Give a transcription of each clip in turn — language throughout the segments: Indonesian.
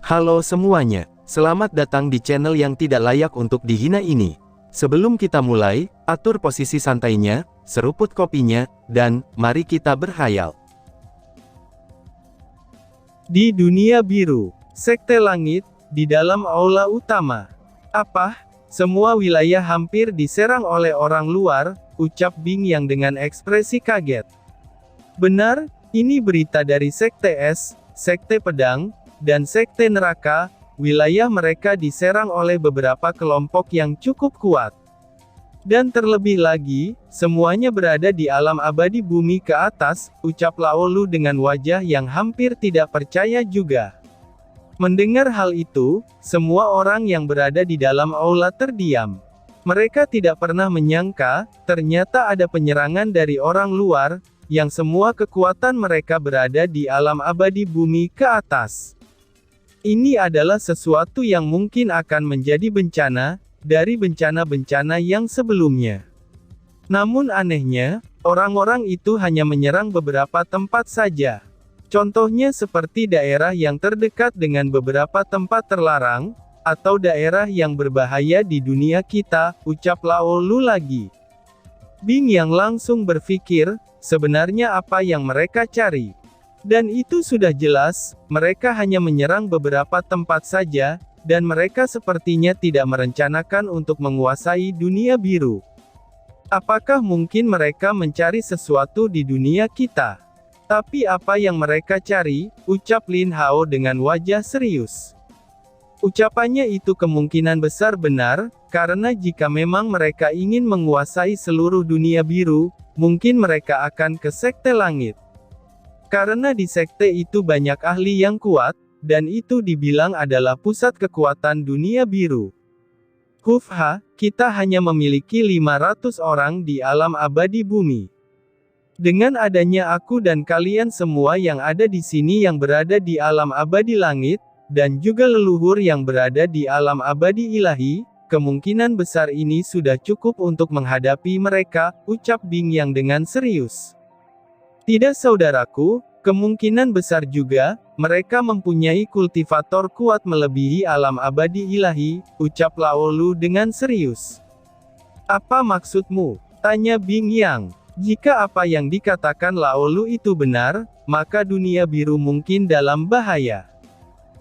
Halo semuanya, selamat datang di channel yang tidak layak untuk dihina ini. Sebelum kita mulai, atur posisi santainya, seruput kopinya, dan mari kita berkhayal. Di dunia biru, sekte langit, di dalam aula utama. Apa? Semua wilayah hampir diserang oleh orang luar, ucap Bing yang dengan ekspresi kaget. Benar, ini berita dari Sekte Es, Sekte Pedang, dan Sekte Neraka. Wilayah mereka diserang oleh beberapa kelompok yang cukup kuat. Dan terlebih lagi, semuanya berada di alam abadi bumi ke atas, ucap Laolu dengan wajah yang hampir tidak percaya juga. Mendengar hal itu, semua orang yang berada di dalam aula terdiam. Mereka tidak pernah menyangka, ternyata ada penyerangan dari orang luar, yang semua kekuatan mereka berada di alam abadi bumi ke atas. Ini adalah sesuatu yang mungkin akan menjadi bencana, dari bencana-bencana yang sebelumnya. Namun anehnya, orang-orang itu hanya menyerang beberapa tempat saja. Contohnya seperti daerah yang terdekat dengan beberapa tempat terlarang, atau daerah yang berbahaya di dunia kita, ucap Laolu lagi. Bing yang langsung berpikir, sebenarnya apa yang mereka cari? Dan itu sudah jelas, mereka hanya menyerang beberapa tempat saja, dan mereka sepertinya tidak merencanakan untuk menguasai dunia biru. Apakah mungkin mereka mencari sesuatu di dunia kita? Tapi apa yang mereka cari, ucap Lin Hao dengan wajah serius. Ucapannya itu kemungkinan besar benar, karena jika memang mereka ingin menguasai seluruh dunia biru, mungkin mereka akan ke Sekte Langit. Karena di sekte itu banyak ahli yang kuat, dan itu dibilang adalah pusat kekuatan dunia biru. Hufha, kita hanya memiliki 500 orang di alam abadi bumi. Dengan adanya aku dan kalian semua yang ada di sini yang berada di alam abadi langit, dan juga leluhur yang berada di alam abadi ilahi, kemungkinan besar ini sudah cukup untuk menghadapi mereka, ucap Bing yang dengan serius. Tidak saudaraku, kemungkinan besar juga, mereka mempunyai kultivator kuat melebihi alam abadi ilahi, ucap Laolu dengan serius. Apa maksudmu? Tanya Bing Yang. Jika apa yang dikatakan Laolu itu benar, maka dunia biru mungkin dalam bahaya.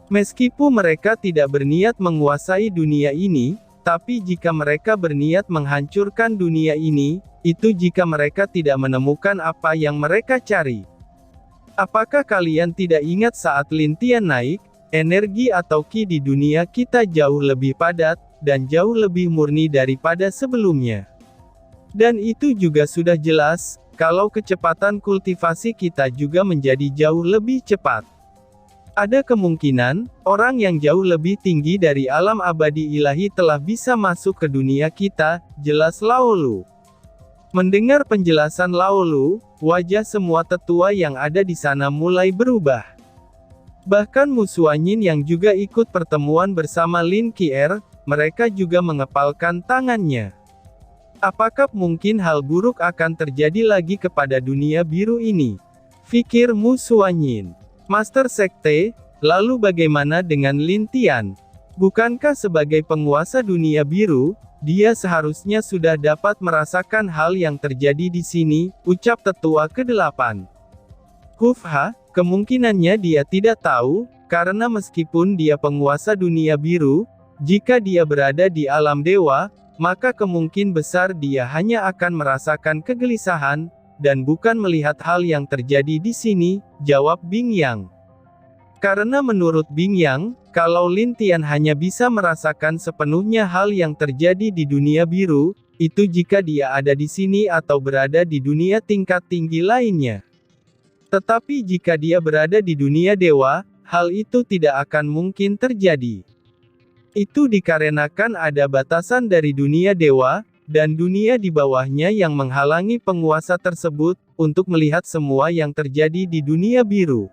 Meskipun mereka tidak berniat menguasai dunia ini, tapi jika mereka berniat menghancurkan dunia ini, itu jika mereka tidak menemukan apa yang mereka cari. Apakah kalian tidak ingat saat Lin Tian naik, energi atau Qi di dunia kita jauh lebih padat, dan jauh lebih murni daripada sebelumnya? Dan itu juga sudah jelas, kalau kecepatan kultivasi kita juga menjadi jauh lebih cepat. Ada kemungkinan, orang yang jauh lebih tinggi dari alam abadi ilahi telah bisa masuk ke dunia kita, jelas Laolu. Mendengar penjelasan Laolu, wajah semua tetua yang ada di sana mulai berubah. Bahkan Musuanyin yang juga ikut pertemuan bersama Lin Qier, mereka juga mengepalkan tangannya. Apakah mungkin hal buruk akan terjadi lagi kepada dunia biru ini? Fikir Musuanyin. Master Sekte, lalu bagaimana dengan Lin Tian? Bukankah sebagai penguasa dunia biru, dia seharusnya sudah dapat merasakan hal yang terjadi di sini, ucap tetua ke-8. Hufha, kemungkinannya dia tidak tahu, karena meskipun dia penguasa dunia biru, jika dia berada di alam dewa, maka kemungkinan besar dia hanya akan merasakan kegelisahan, dan bukan melihat hal yang terjadi di sini, jawab Bing Yang. Karena menurut Bing Yang, kalau Lin Tian hanya bisa merasakan sepenuhnya hal yang terjadi di dunia biru, itu jika dia ada di sini atau berada di dunia tingkat tinggi lainnya. Tetapi jika dia berada di dunia dewa, hal itu tidak akan mungkin terjadi. Itu dikarenakan ada batasan dari dunia dewa, dan dunia di bawahnya yang menghalangi penguasa tersebut, untuk melihat semua yang terjadi di dunia biru.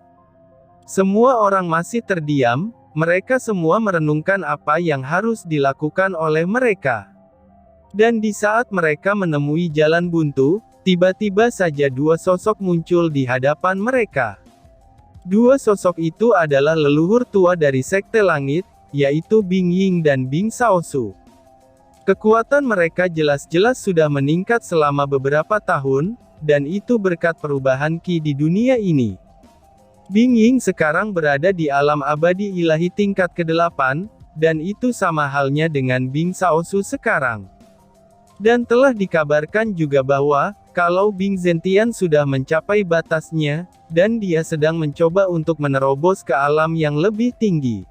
Semua orang masih terdiam, mereka semua merenungkan apa yang harus dilakukan oleh mereka. Dan di saat mereka menemui jalan buntu, tiba-tiba saja dua sosok muncul di hadapan mereka. Dua sosok itu adalah leluhur tua dari Sekte Langit, yaitu Bing Ying dan Bing Xiaosu. Kekuatan mereka jelas-jelas sudah meningkat selama beberapa tahun, dan itu berkat perubahan Qi di dunia ini. Bing Ying sekarang berada di alam abadi ilahi tingkat ke-8, dan itu sama halnya dengan Bing Xiaosu sekarang. Dan telah dikabarkan juga bahwa, kalau Bing Zentian sudah mencapai batasnya, dan dia sedang mencoba untuk menerobos ke alam yang lebih tinggi.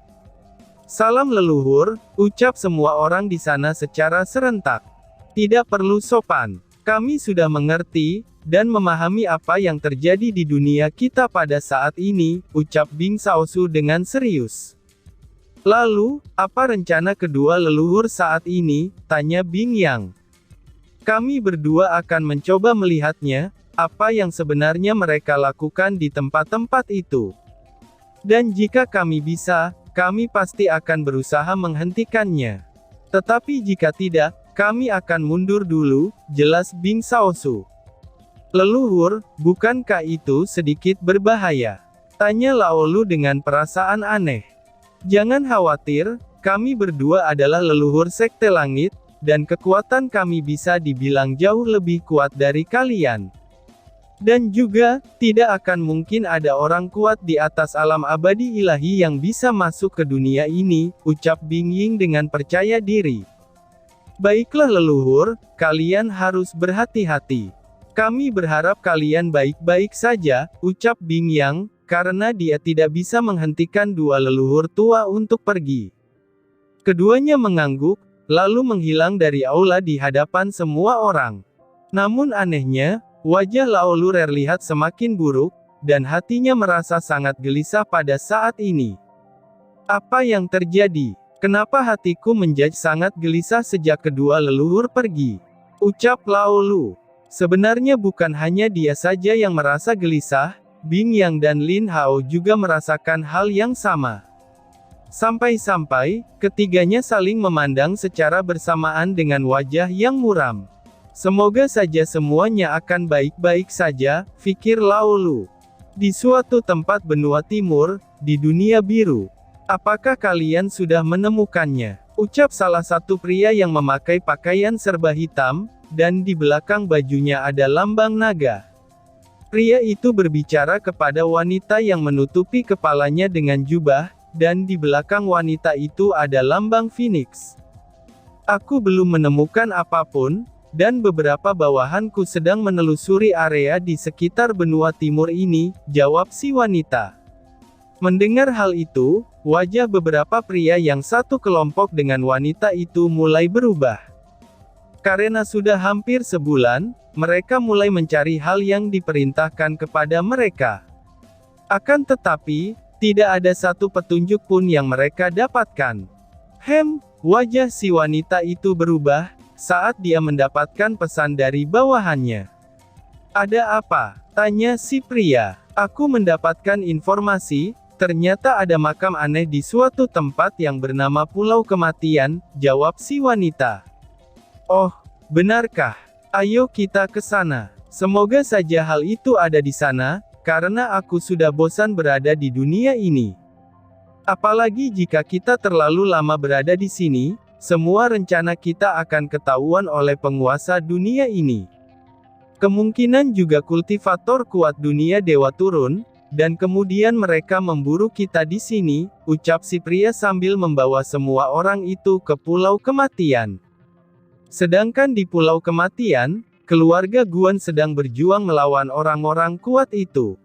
Salam leluhur, ucap semua orang di sana secara serentak. Tidak perlu sopan. Kami sudah mengerti, dan memahami apa yang terjadi di dunia kita pada saat ini, ucap Bing Xiaosu dengan serius. Lalu, apa rencana kedua leluhur saat ini, tanya Bing Yang. Kami berdua akan mencoba melihatnya, apa yang sebenarnya mereka lakukan di tempat-tempat itu. Dan jika kami bisa, kami pasti akan berusaha menghentikannya. Tetapi jika tidak, kami akan mundur dulu, jelas Bing Xiaosu. Leluhur, bukankah itu sedikit berbahaya? Tanya Lao Lu dengan perasaan aneh. Jangan khawatir, kami berdua adalah leluhur Sekte Langit, dan kekuatan kami bisa dibilang jauh lebih kuat dari kalian. Dan juga, tidak akan mungkin ada orang kuat di atas alam abadi ilahi yang bisa masuk ke dunia ini, ucap Bing Ying dengan percaya diri. Baiklah leluhur, kalian harus berhati-hati. Kami berharap kalian baik-baik saja, ucap Bing Yang, karena dia tidak bisa menghentikan dua leluhur tua untuk pergi. Keduanya mengangguk, lalu menghilang dari aula di hadapan semua orang. Namun anehnya, wajah Lao Lu terlihat semakin buruk, dan hatinya merasa sangat gelisah pada saat ini. Apa yang terjadi? Kenapa hatiku menjadi sangat gelisah sejak kedua leluhur pergi? Ucap Lao Lu. Sebenarnya bukan hanya dia saja yang merasa gelisah, Bing Yang dan Lin Hao juga merasakan hal yang sama. Sampai-sampai, ketiganya saling memandang secara bersamaan dengan wajah yang muram. Semoga saja semuanya akan baik-baik saja, pikir Lao Lu. Di suatu tempat benua timur, di dunia biru. Apakah kalian sudah menemukannya? Ucap salah satu pria yang memakai pakaian serba hitam, dan di belakang bajunya ada lambang naga. Pria itu berbicara kepada wanita yang menutupi kepalanya dengan jubah, dan di belakang wanita itu ada lambang Phoenix. Aku belum menemukan apapun, dan beberapa bawahanku sedang menelusuri area di sekitar benua timur ini, jawab si wanita. Mendengar hal itu, wajah beberapa pria yang satu kelompok dengan wanita itu mulai berubah. Karena sudah hampir sebulan, mereka mulai mencari hal yang diperintahkan kepada mereka. Akan tetapi, tidak ada satu petunjuk pun yang mereka dapatkan. Wajah si wanita itu berubah, saat dia mendapatkan pesan dari bawahannya. Ada apa? Tanya si pria. Aku mendapatkan informasi, ternyata ada makam aneh di suatu tempat yang bernama Pulau Kematian, jawab si wanita. Oh, benarkah? Ayo kita ke sana. Semoga saja hal itu ada di sana, karena aku sudah bosan berada di dunia ini. Apalagi jika kita terlalu lama berada di sini, semua rencana kita akan ketahuan oleh penguasa dunia ini. Kemungkinan juga kultivator kuat dunia dewa turun, dan kemudian mereka memburu kita di sini, ucap si pria sambil membawa semua orang itu ke Pulau Kematian. Sedangkan di Pulau Kematian, keluarga Guan sedang berjuang melawan orang-orang kuat itu.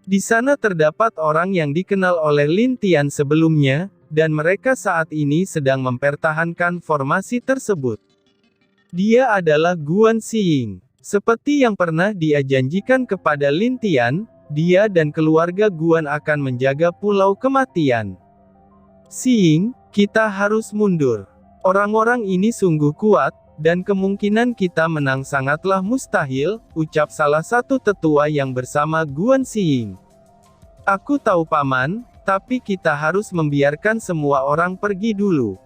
Di sana terdapat orang yang dikenal oleh Lin Tian sebelumnya, dan mereka saat ini sedang mempertahankan formasi tersebut. Dia adalah Guan Xiying. Seperti yang pernah dia janjikan kepada Lin Tian, dia dan keluarga Guan akan menjaga Pulau Kematian. Xiying, kita harus mundur. Orang-orang ini sungguh kuat, dan kemungkinan kita menang sangatlah mustahil, ucap salah satu tetua yang bersama Guan Xiying. Aku tahu paman, tapi kita harus membiarkan semua orang pergi dulu.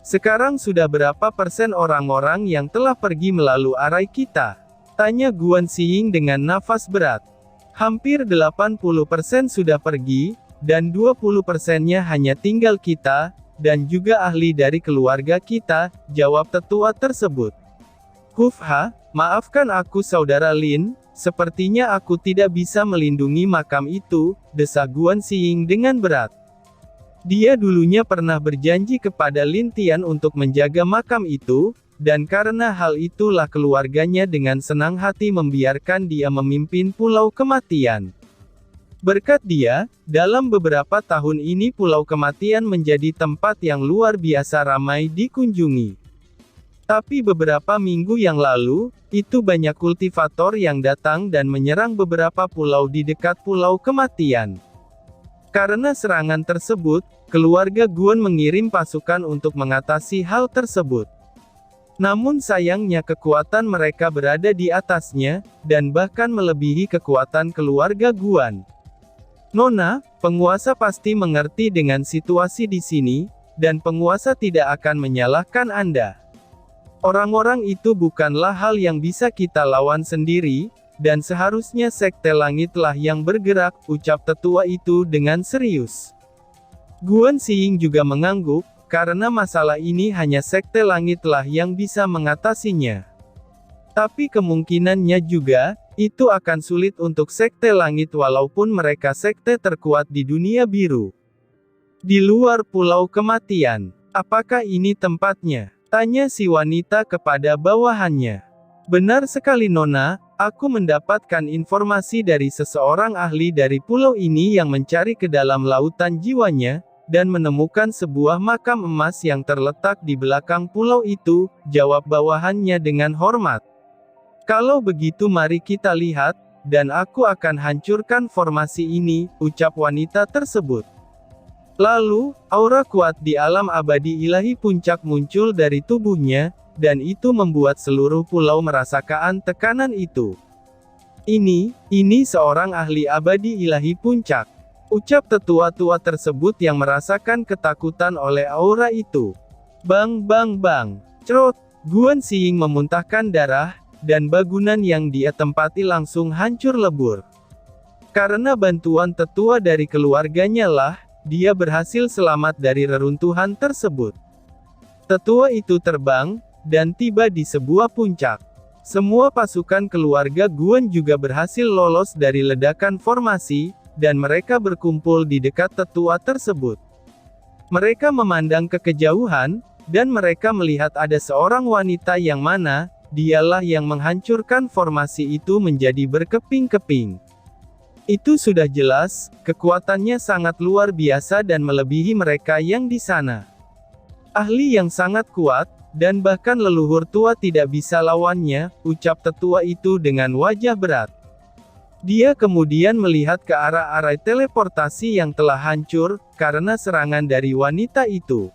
Sekarang sudah berapa persen orang-orang yang telah pergi melalui arai kita? Tanya Guan Xiying dengan nafas berat. Hampir 80% sudah pergi, dan 20%-nya hanya tinggal kita, dan juga ahli dari keluarga kita, jawab tetua tersebut. Hufha, maafkan aku Saudara Lin, sepertinya aku tidak bisa melindungi makam itu, desak Guan Xiying dengan berat. Dia dulunya pernah berjanji kepada Lin Tian untuk menjaga makam itu, dan karena hal itulah keluarganya dengan senang hati membiarkan dia memimpin Pulau Kematian. Berkat dia, dalam beberapa tahun ini Pulau Kematian menjadi tempat yang luar biasa ramai dikunjungi. Tapi beberapa minggu yang lalu, itu banyak kultivator yang datang dan menyerang beberapa pulau di dekat Pulau Kematian. Karena serangan tersebut, keluarga Guan mengirim pasukan untuk mengatasi hal tersebut. Namun sayangnya kekuatan mereka berada di atasnya, dan bahkan melebihi kekuatan keluarga Guan. Nona, penguasa pasti mengerti dengan situasi di sini, dan penguasa tidak akan menyalahkan Anda. Orang-orang itu bukanlah hal yang bisa kita lawan sendiri, dan seharusnya Sekte Langitlah yang bergerak, ucap tetua itu dengan serius. Guan Xiying juga mengangguk, karena masalah ini hanya Sekte Langitlah yang bisa mengatasinya. Tapi kemungkinannya juga, itu akan sulit untuk Sekte Langit walaupun mereka sekte terkuat di dunia biru. Di luar Pulau Kematian, apakah ini tempatnya? Tanya si wanita kepada bawahannya. Benar sekali Nona, aku mendapatkan informasi dari seseorang ahli dari pulau ini yang mencari ke dalam lautan jiwanya, dan menemukan sebuah makam emas yang terletak di belakang pulau itu, jawab bawahannya dengan hormat. Kalau begitu mari kita lihat, dan aku akan hancurkan formasi ini, ucap wanita tersebut. Lalu, aura kuat di alam abadi ilahi puncak muncul dari tubuhnya, dan itu membuat seluruh pulau merasakan tekanan itu. Ini seorang ahli abadi ilahi puncak. Ucap tetua tua tersebut yang merasakan ketakutan oleh aura itu. Bang bang bang. Cerot. Guan Xiying memuntahkan darah, dan bangunan yang dia tempati langsung hancur lebur. Karena bantuan tetua dari keluarganya lah, dia berhasil selamat dari reruntuhan tersebut. Tetua itu terbang, dan tiba di sebuah puncak. Semua pasukan keluarga Guan juga berhasil lolos dari ledakan formasi, dan mereka berkumpul di dekat tetua tersebut. Mereka memandang ke kejauhan, dan mereka melihat ada seorang wanita yang mana, dialah yang menghancurkan formasi itu menjadi berkeping-keping. Itu sudah jelas, kekuatannya sangat luar biasa dan melebihi mereka yang di sana. Ahli yang sangat kuat, dan bahkan leluhur tua tidak bisa lawannya, ucap tetua itu dengan wajah berat. Dia kemudian melihat ke arah arai teleportasi yang telah hancur, karena serangan dari wanita itu.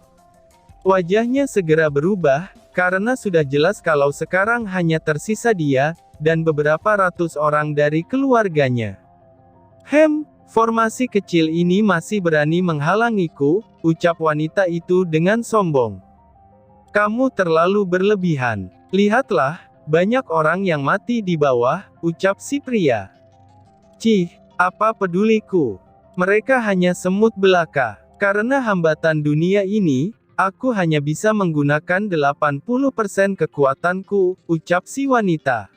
Wajahnya segera berubah, karena sudah jelas kalau sekarang hanya tersisa dia, dan beberapa ratus orang dari keluarganya. Formasi kecil ini masih berani menghalangiku, ucap wanita itu dengan sombong. Kamu terlalu berlebihan. Lihatlah, banyak orang yang mati di bawah, ucap si pria. Cih, apa peduliku? Mereka hanya semut belaka. Karena hambatan dunia ini, aku hanya bisa menggunakan 80% kekuatanku, ucap si wanita.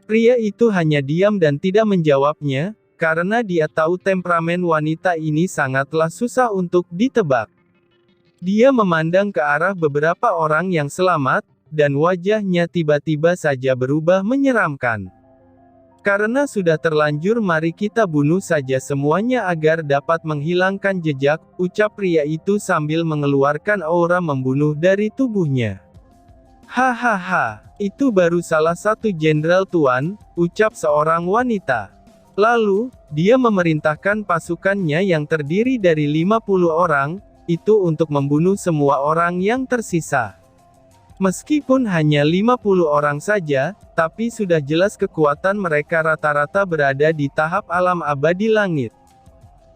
Pria itu hanya diam dan tidak menjawabnya, karena dia tahu temperamen wanita ini sangatlah susah untuk ditebak. Dia memandang ke arah beberapa orang yang selamat, dan wajahnya tiba-tiba saja berubah menyeramkan. Karena sudah terlanjur mari kita bunuh saja semuanya agar dapat menghilangkan jejak, ucap pria itu sambil mengeluarkan aura membunuh dari tubuhnya. Hahaha, itu baru salah satu jenderal tuan, ucap seorang wanita. Lalu, dia memerintahkan pasukannya yang terdiri dari 50 orang, itu untuk membunuh semua orang yang tersisa. Meskipun hanya 50 orang saja, tapi sudah jelas kekuatan mereka rata-rata berada di tahap alam abadi langit.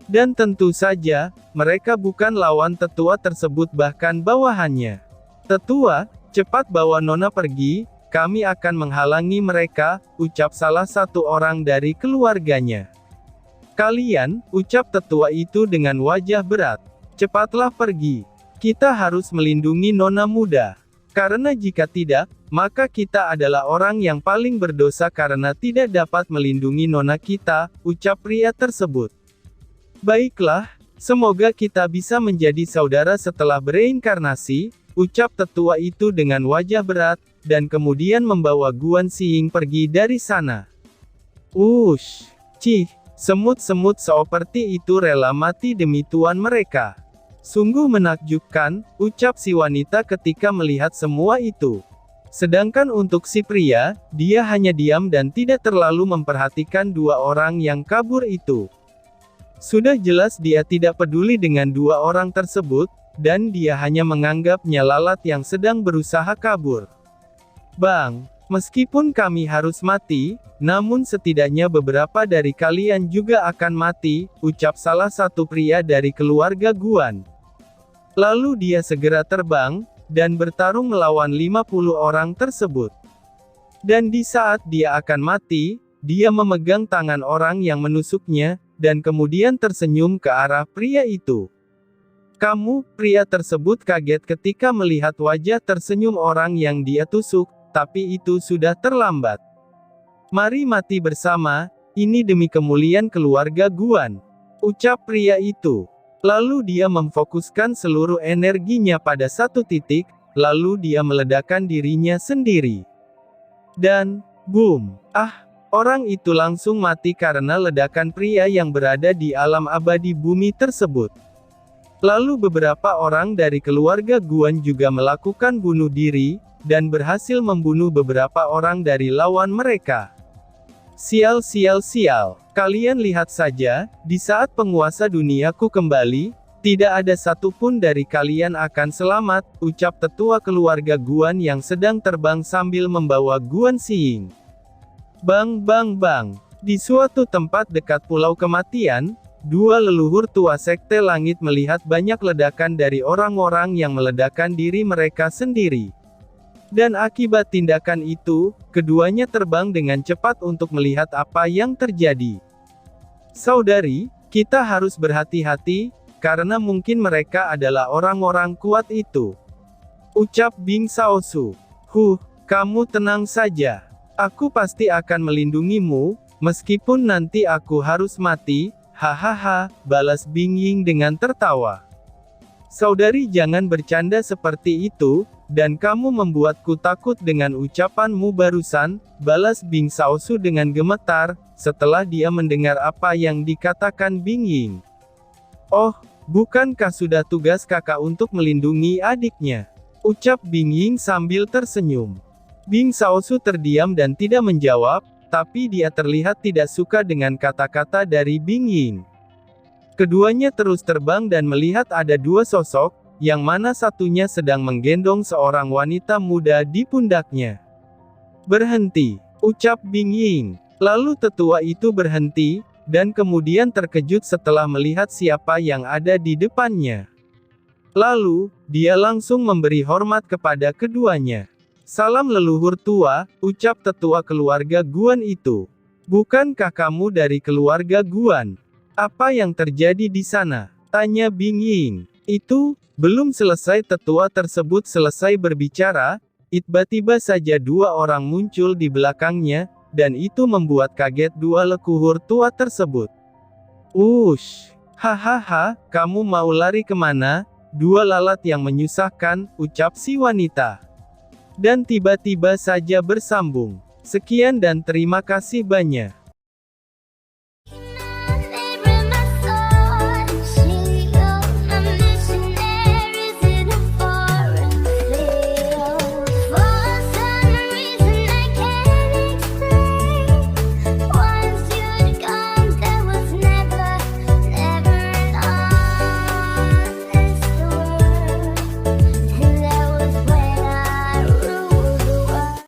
Dan tentu saja, mereka bukan lawan tetua tersebut bahkan bawahannya. Tetua, cepat bawa Nona pergi, kami akan menghalangi mereka, ucap salah satu orang dari keluarganya. Kalian, ucap tetua itu dengan wajah berat. Cepatlah pergi. Kita harus melindungi nona muda. Karena jika tidak, maka kita adalah orang yang paling berdosa karena tidak dapat melindungi nona kita, ucap pria tersebut. Baiklah, semoga kita bisa menjadi saudara setelah bereinkarnasi, ucap tetua itu dengan wajah berat, dan kemudian membawa Guan Xiying pergi dari sana. Ush! Cih! Semut-semut seperti itu rela mati demi tuan mereka. Sungguh menakjubkan, ucap si wanita ketika melihat semua itu. Sedangkan untuk si pria, dia hanya diam dan tidak terlalu memperhatikan dua orang yang kabur itu. Sudah jelas dia tidak peduli dengan dua orang tersebut, dan dia hanya menganggapnya lalat yang sedang berusaha kabur. Bang, meskipun kami harus mati, namun setidaknya beberapa dari kalian juga akan mati, ucap salah satu pria dari keluarga Guan. Lalu dia segera terbang, dan bertarung melawan 50 orang tersebut. Dan di saat dia akan mati, dia memegang tangan orang yang menusuknya, dan kemudian tersenyum ke arah pria itu. Kamu, pria tersebut kaget ketika melihat wajah tersenyum orang yang dia tusuk, tapi itu sudah terlambat. Mari mati bersama, ini demi kemuliaan keluarga Guan, ucap pria itu. Lalu dia memfokuskan seluruh energinya pada satu titik, lalu dia meledakkan dirinya sendiri. Dan, boom! Orang itu langsung mati karena ledakan pria yang berada di alam abadi bumi tersebut. Lalu beberapa orang dari keluarga Guan juga melakukan bunuh diri, dan berhasil membunuh beberapa orang dari lawan mereka. Sial, kalian lihat saja, di saat penguasa duniaku kembali, tidak ada satupun dari kalian akan selamat, ucap tetua keluarga Guan yang sedang terbang sambil membawa Guan Xiying. Bang, di suatu tempat dekat Pulau Kematian, dua leluhur tua Sekte Langit melihat banyak ledakan dari orang-orang yang meledakkan diri mereka sendiri. Dan akibat tindakan itu, keduanya terbang dengan cepat untuk melihat apa yang terjadi. Saudari, kita harus berhati-hati, karena mungkin mereka adalah orang-orang kuat itu. Ucap Bing Xiaosu. Kamu tenang saja. Aku pasti akan melindungimu, meskipun nanti aku harus mati, hahaha, balas Bing Ying dengan tertawa. Saudari jangan bercanda seperti itu, dan kamu membuatku takut dengan ucapanmu barusan, balas Bing Xiaosu dengan gemetar, setelah dia mendengar apa yang dikatakan Bing Ying. Oh, bukankah sudah tugas kakak untuk melindungi adiknya? Ucap Bing Ying sambil tersenyum. Bing Xiaosu terdiam dan tidak menjawab, tapi dia terlihat tidak suka dengan kata-kata dari Bing Ying. Keduanya terus terbang dan melihat ada dua sosok, yang mana satunya sedang menggendong seorang wanita muda di pundaknya. Berhenti, ucap Bing Ying. Lalu tetua itu berhenti, dan kemudian terkejut setelah melihat siapa yang ada di depannya. Lalu, dia langsung memberi hormat kepada keduanya. Salam leluhur tua, ucap tetua keluarga Guan itu. Bukankah kamu dari keluarga Guan? Apa yang terjadi di sana? Tanya Bing Ying. Itu, belum selesai tetua tersebut selesai berbicara, tiba-tiba saja dua orang muncul di belakangnya, dan itu membuat kaget dua leluhur tua tersebut. Ush! Hahaha, kamu mau lari kemana? Dua lalat yang menyusahkan, ucap si wanita. Dan tiba-tiba saja bersambung. Sekian dan terima kasih banyak.